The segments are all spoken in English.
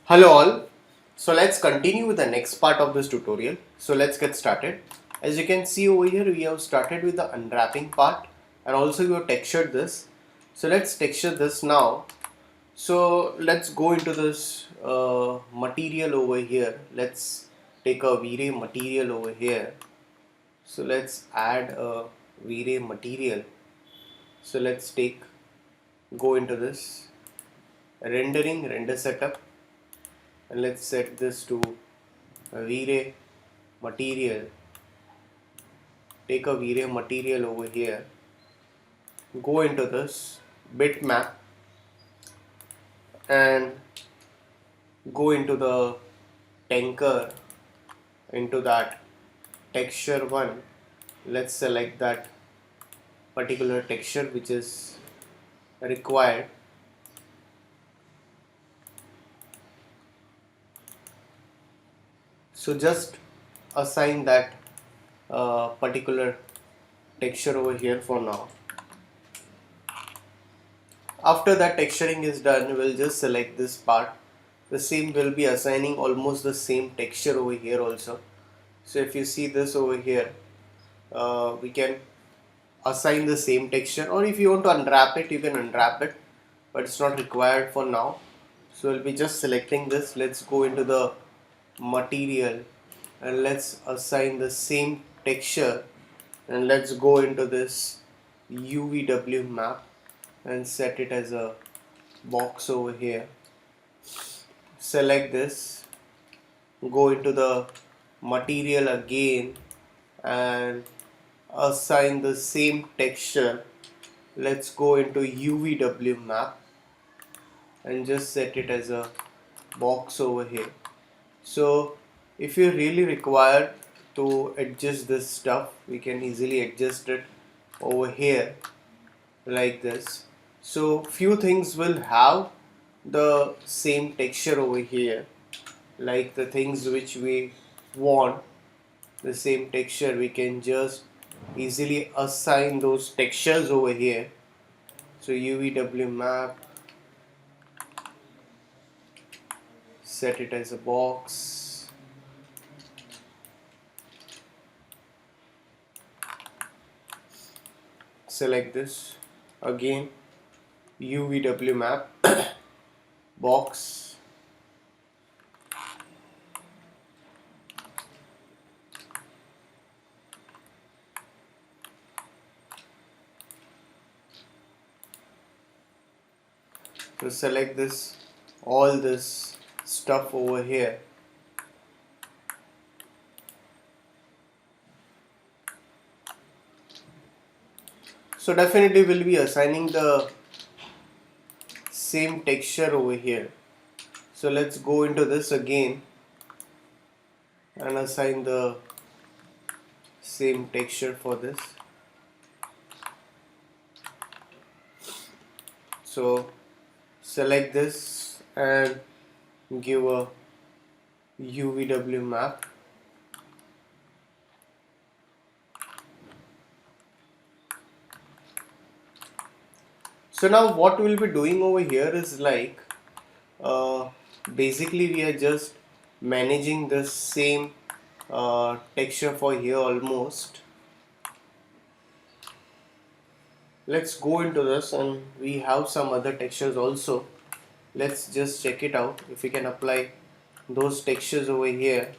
Hello all. So let's continue with the next part of this tutorial. So let's get started. As you can see over here, we have started with the unwrapping part and also we have textured this. So let's texture this now. So let's go into this material over here. Let's take a V-Ray material over here. So let's add a V-Ray material. So let's go into this render setup, and let's set this to a V-Ray material. Take a V-Ray material over here, go into this bitmap and go into the tanker, into that texture one. Let's select that particular texture which is required. So just assign that particular texture over here for now. After that texturing is done, we'll just select this part. The same will be assigning almost the same texture over here also. So if you see this over here, we can assign the same texture, or if you want to unwrap it, you can unwrap it, but it's not required for now. So we'll be just selecting this. Let's go into the material and let's assign the same texture, and let's go into this UVW map and set it as a box over here. Select this, go into the material again and assign the same texture. Let's go into UVW map and just set it as a box over here. So if you really require to adjust this stuff, we can easily adjust it over here like this. So few things will have the same texture over here, like the things which we want the same texture, we can just easily assign those textures over here. So UVW map, set it as a box, select this again, UVW map box, to select this, all this stuff over here. So definitely we'll be assigning the same texture over here. So let's go into this again and assign the same texture for this. So select this and give a UVW map. So now what we'll be doing over here is like basically we are just managing the same texture for here almost. Let's go into this, and we have some other textures also. Let's just check it out if we can apply those textures over here.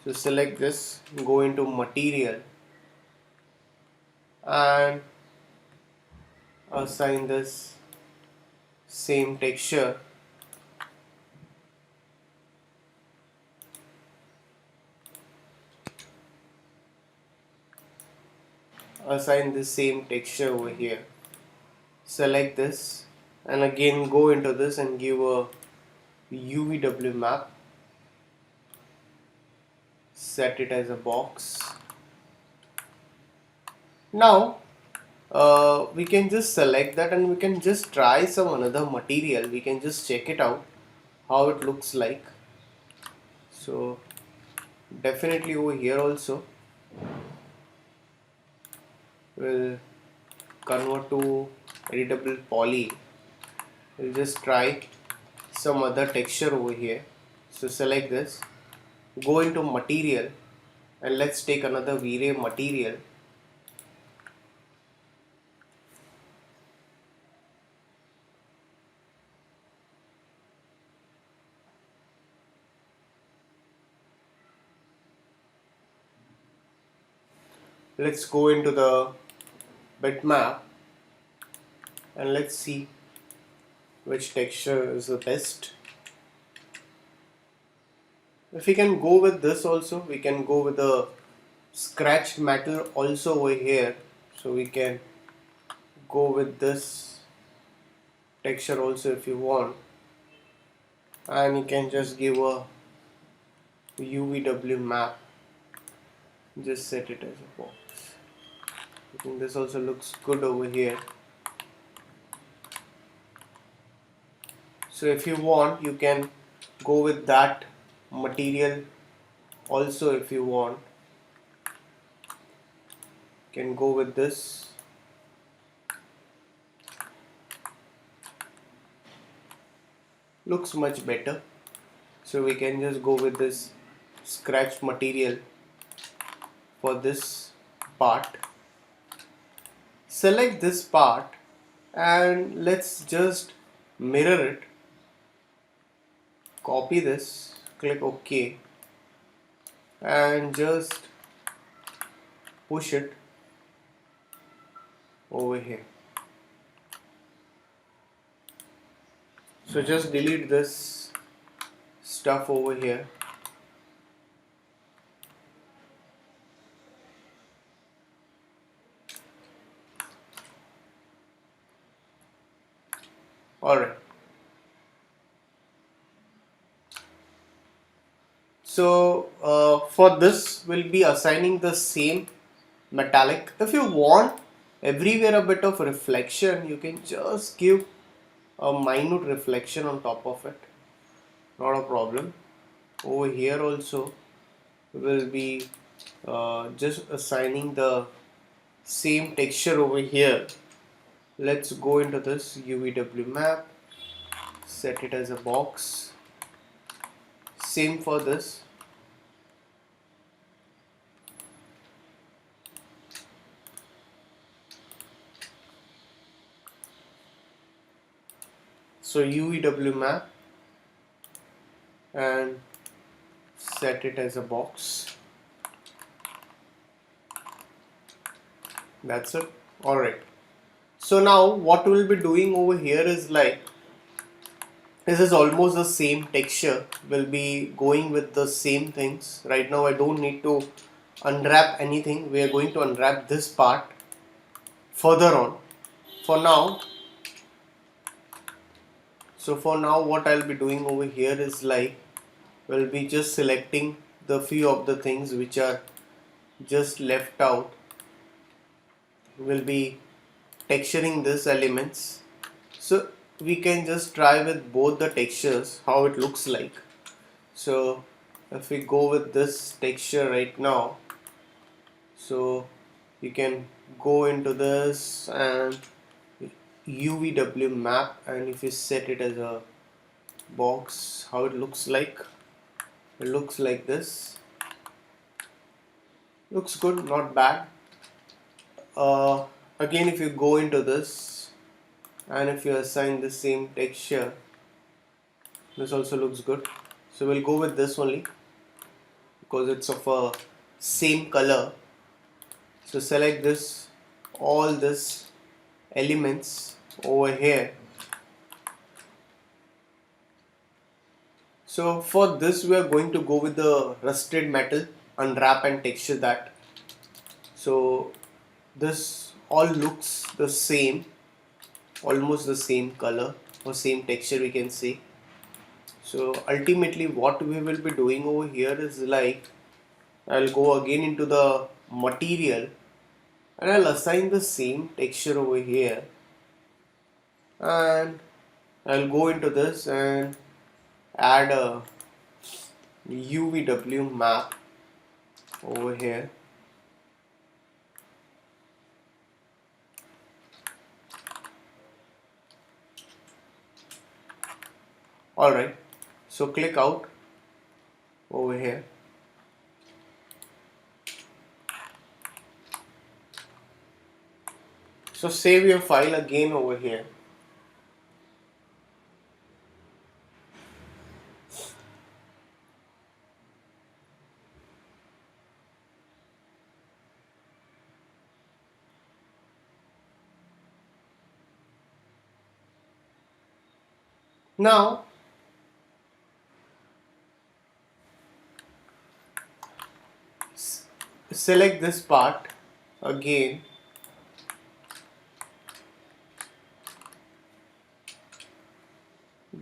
So select this, go into material and assign this same texture. Assign the same texture over here. Select this and again go into this and give a UVW map. Set it as a box. Now we can just select that and we can just try some another material. We can just check it out how it looks like. So definitely over here also We'll convert to editable poly. We'll just try some other texture over here. So select this, go into material, and let's take another V-Ray material. Let's go into the bitmap and let's see which texture is the best. If we can go with this also, we can go with the scratched metal also over here. So we can go with this texture also if you want, and you can just give a UVW map, just set it as a box. I think this also looks good over here. So if you want, you can go with that material also. If you want, you can go with this. Looks much better. So we can just go with this scratched material for this part. Select this part and let's just mirror it. Copy this, click OK, and just push it over here. So just delete this stuff over here. Alright. So for this we'll be assigning the same metallic. If you want everywhere a bit of reflection, you can just give a minute reflection on top of it. Not a problem. Over here also we'll be just assigning the same texture over here. Let's go into this UVW map, set it as a box. Same for this. So UVW map and set it as a box. That's it. Alright. So now what we'll be doing over here is like, this is almost the same texture. We'll be going with the same things. Right now I don't need to unwrap anything. We are going to unwrap this part further on. For now, what I'll be doing over here is like, we'll be just selecting the few of the things which are just left out. We'll be texturing these elements. So we can just try with both the textures how it looks like. So if we go with this texture right now, so you can go into this and UVW map, and if you set it as a box, how it looks like, it looks like this. Looks good, not bad. Again, if you go into this and if you assign the same texture, this also looks good. So we'll go with this only because it's of a same color. So select this, all this elements over here. So for this we are going to go with the rusted metal, unwrap and texture that. So this all looks the same, almost the same color or same texture we can say. So ultimately what we will be doing over here is like, I'll go again into the material and I'll assign the same texture over here, and I'll go into this and add a UVW map over here. Alright, so click out over here. So save your file again over here. Now select this part again,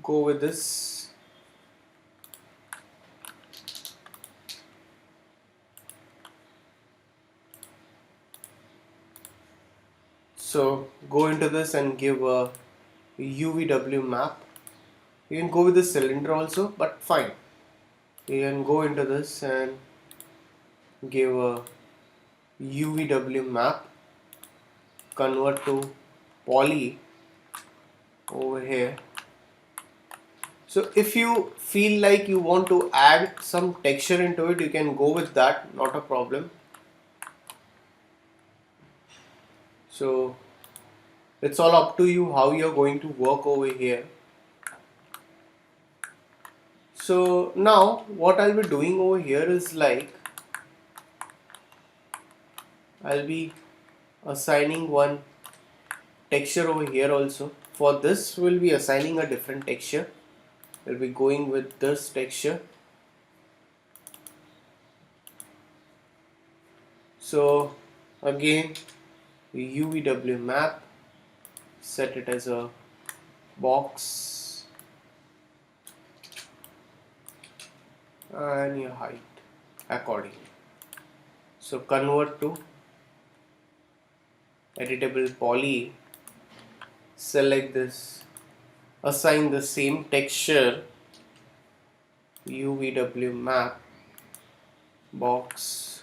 go with this, so go into this and give a UVW map. You can go with the cylinder also, but fine. You can go into this and give a UVW map, convert to poly over here. So if you feel like you want to add some texture into it, you can go with that, not a problem. So it's all up to you how you're going to work over here. So now what I'll be doing over here is like I'll be assigning one texture over here also. For this we'll be assigning a different texture. We'll be going with this texture. So again UVW map, set it as a box and your height accordingly. So convert to editable poly, select this, assign the same texture, UVW map, box,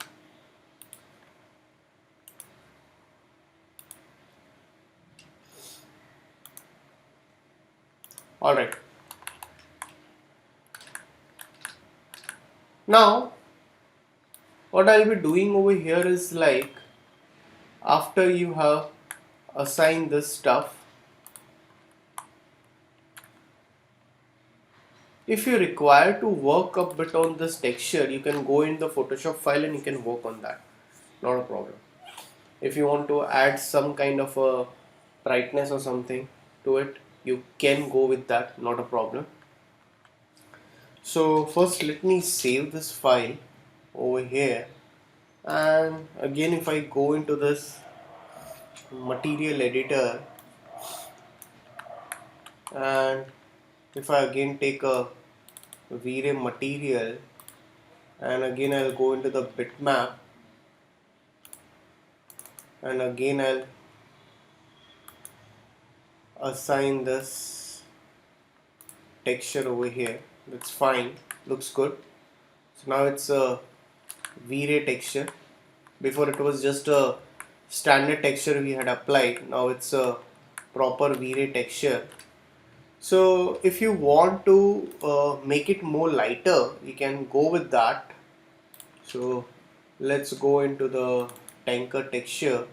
alright. Now what I'll be doing over here is like after you have assigned this stuff, if you require to work a bit on this texture, you can go in the Photoshop file and you can work on that, not a problem. If you want to add some kind of a brightness or something to it, you can go with that, not a problem. So first let me save this file over here, and again if I go into this material editor and if I again take a V-Ray material and again I'll go into the bitmap and again I'll assign this texture over here. That's fine, looks good. So now it's a V-Ray texture. Before it was just a standard texture we had applied. Now it's a proper V-Ray texture. So if you want to make it more lighter, you can go with that. So let's go into the tanker texture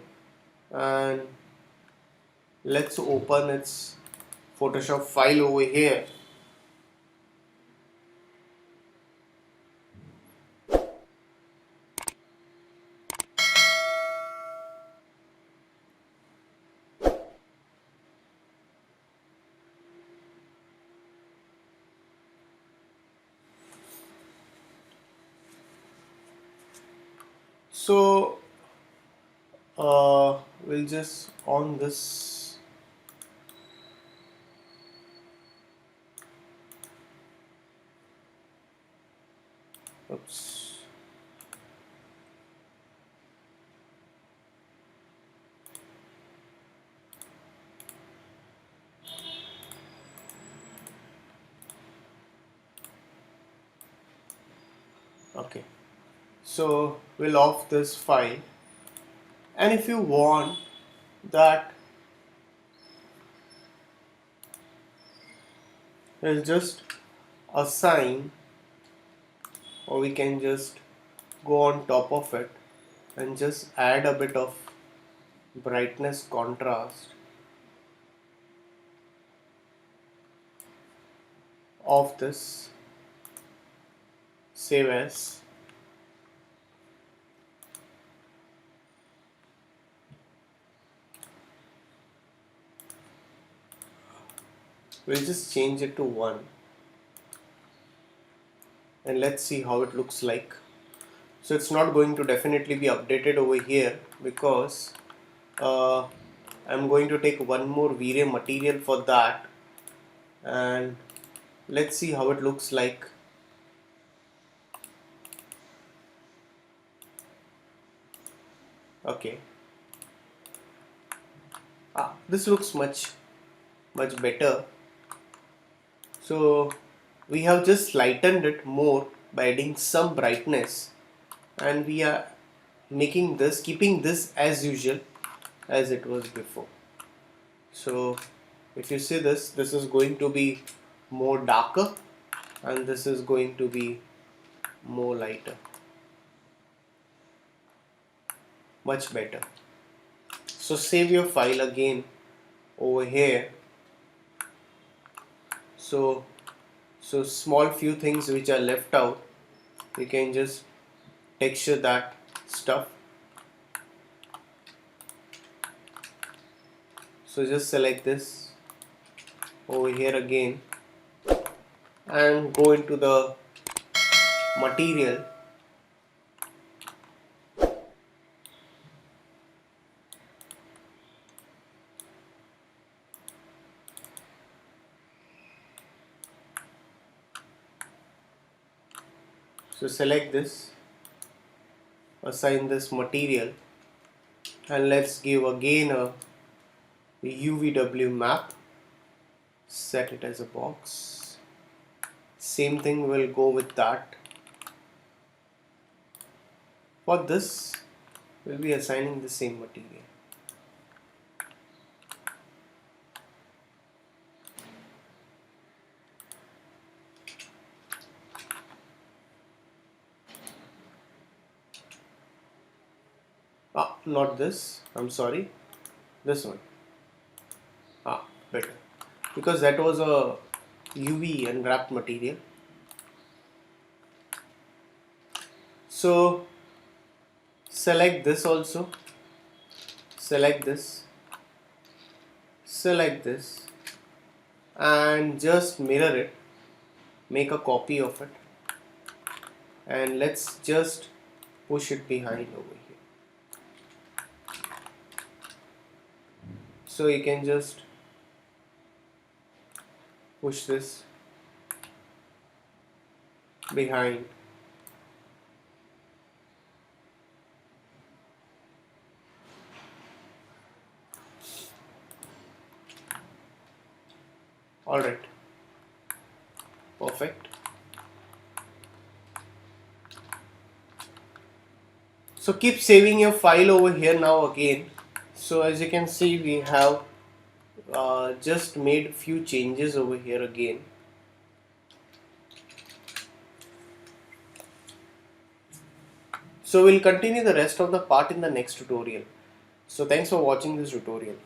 and let's open its Photoshop file over here. So we'll just on this. Oops. Okay. So we'll off this file, and if you want that We'll just assign, or we can just go on top of it and just add a bit of brightness contrast of this. Save as. We'll just change it to 1 and let's see how it looks like. So it's not going to definitely be updated over here because I'm going to take one more V-Ray material for that, and let's see how it looks like. Okay, this looks much better. So we have just lightened it more by adding some brightness, and we are making this, keeping this as usual as it was before. So if you see this is going to be more darker and this is going to be more lighter. Much better. So save your file again over here. So small few things which are left out, you can just texture that stuff. So just select this over here again and go into the material. So select this, assign this material, and let's give again a UVW map, set it as a box. Same thing will go with that. For this, we'll be assigning the same material. Not this, I'm sorry, this one. Better, because that was a UV unwrapped material. So select this also, select this, select this, and just mirror it, make a copy of it, and let's just push it behind over here. So you can just push this behind. Alright, perfect. So keep saving your file over here now again. So as you can see, we have just made few changes over here again. So we'll continue the rest of the part in the next tutorial. So thanks for watching this tutorial.